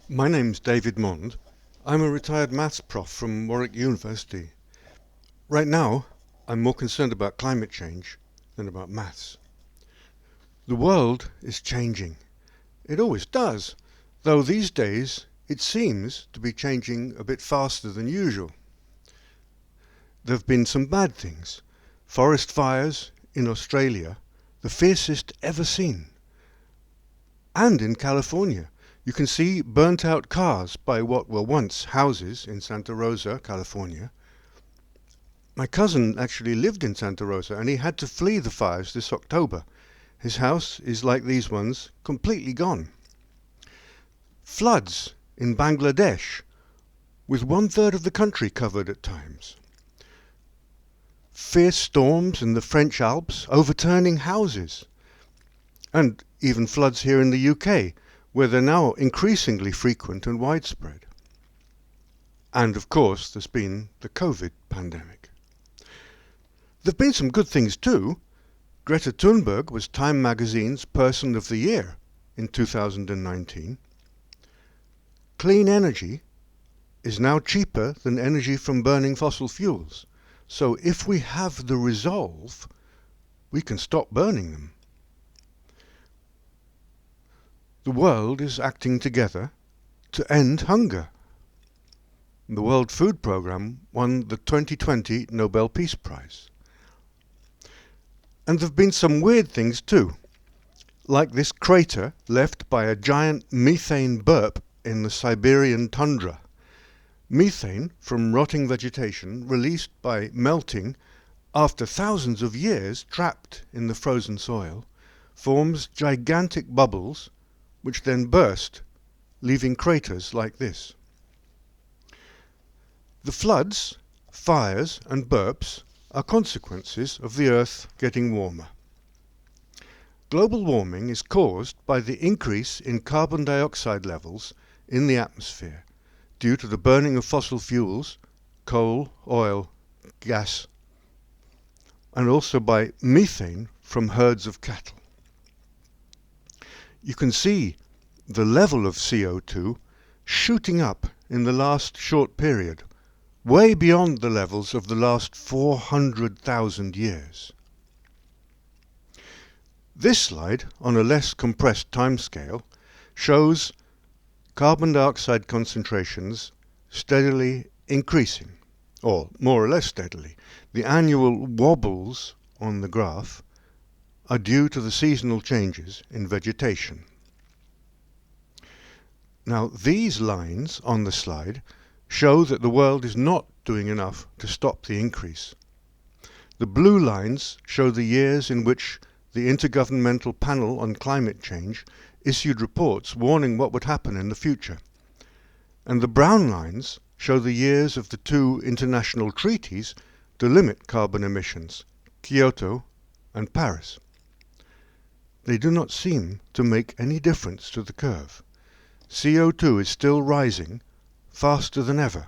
My name's David Mond. I'm a retired maths prof from Warwick University. Right now, I'm more concerned about climate change than about maths. The world is changing. It always does, though these days it seems to be changing a bit faster than usual. There have been some bad things. Forest fires in Australia, the fiercest ever seen. And in California, you can see burnt-out cars by what were once houses in Santa Rosa, California. My cousin actually lived in Santa Rosa and he had to flee the fires this October. His house is like these ones, completely gone. Floods in Bangladesh, with 1/3 of the country covered at times. Fierce storms in the French Alps, overturning houses. And even floods here in the UK, where they're now increasingly frequent and widespread. And of course, there's been the COVID pandemic. There've been some good things too. Greta Thunberg was Time magazine's Person of the Year in 2019. Clean energy is now cheaper than energy from burning fossil fuels. So if we have the resolve, we can stop burning them. The world is acting together to end hunger. The World Food Programme won the 2020 Nobel Peace Prize. And there have been some weird things too, like this crater left by a giant methane burp in the Siberian tundra. Methane from rotting vegetation released by melting after thousands of years trapped in the frozen soil forms gigantic bubbles which then burst, leaving craters like this. The floods, fires and burps are consequences of the Earth getting warmer. Global warming is caused by the increase in carbon dioxide levels in the atmosphere due to the burning of fossil fuels, coal, oil, gas, and also by methane from herds of cattle. You can see the level of CO2 shooting up in the last short period, way beyond the levels of the last 400,000 years. This slide, on a less compressed timescale, shows carbon dioxide concentrations steadily increasing, or more or less steadily. The annual wobbles on the graph are due to the seasonal changes in vegetation. Now, these lines on the slide show that the world is not doing enough to stop the increase. The blue lines show the years in which the Intergovernmental Panel on Climate Change issued reports warning what would happen in the future. And the brown lines show the years of the two international treaties to limit carbon emissions, Kyoto and Paris. They do not seem to make any difference to the curve. CO2 is still rising faster than ever.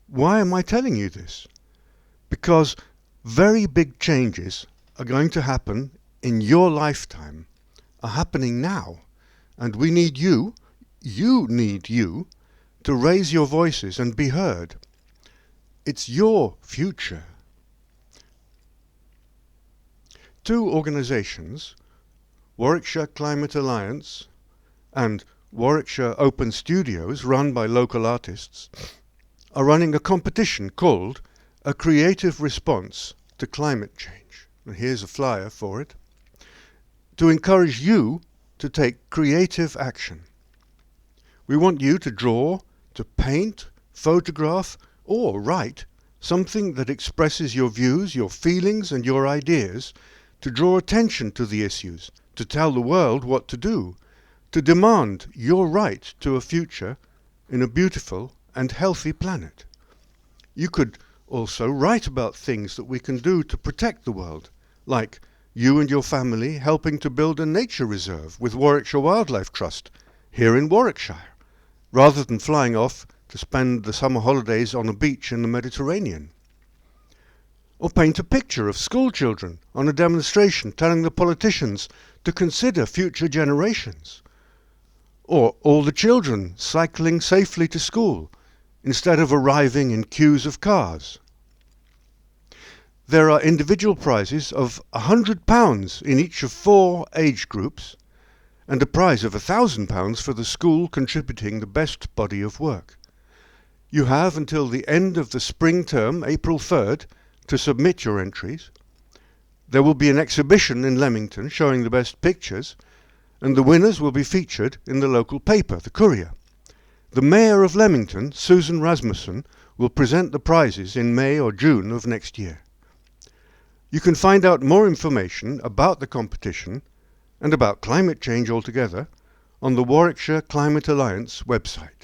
Why am I telling you this? Because very big changes are going to happen in your lifetime, are happening now, and we need you need you, to raise your voices and be heard. It's your future. Two organisations, Warwickshire Climate Alliance and Warwickshire Open Studios, run by local artists, are running a competition called A Creative Response to Climate Change. And here's a flyer for it. To encourage you to take creative action. We want you to draw, to paint, photograph, or write something that expresses your views, your feelings, and your ideas, to draw attention to the issues, to tell the world what to do, to demand your right to a future in a beautiful and healthy planet. You could also write about things that we can do to protect the world, like you and your family helping to build a nature reserve with Warwickshire Wildlife Trust here in Warwickshire, rather than flying off to spend the summer holidays on a beach in the Mediterranean. Or paint a picture of school children on a demonstration telling the politicians to consider future generations. Or all the children cycling safely to school instead of arriving in queues of cars. There are individual prizes of £100 in each of 4 age groups, and a prize of £1,000 for the school contributing the best body of work. You have until the end of the spring term, April 3rd, to submit your entries. There will be an exhibition in Leamington showing the best pictures, and the winners will be featured in the local paper, the Courier. The Mayor of Leamington, Susan Rasmussen, will present the prizes in May or June of next year. You can find out more information about the competition and about climate change altogether on the Warwickshire Climate Alliance website.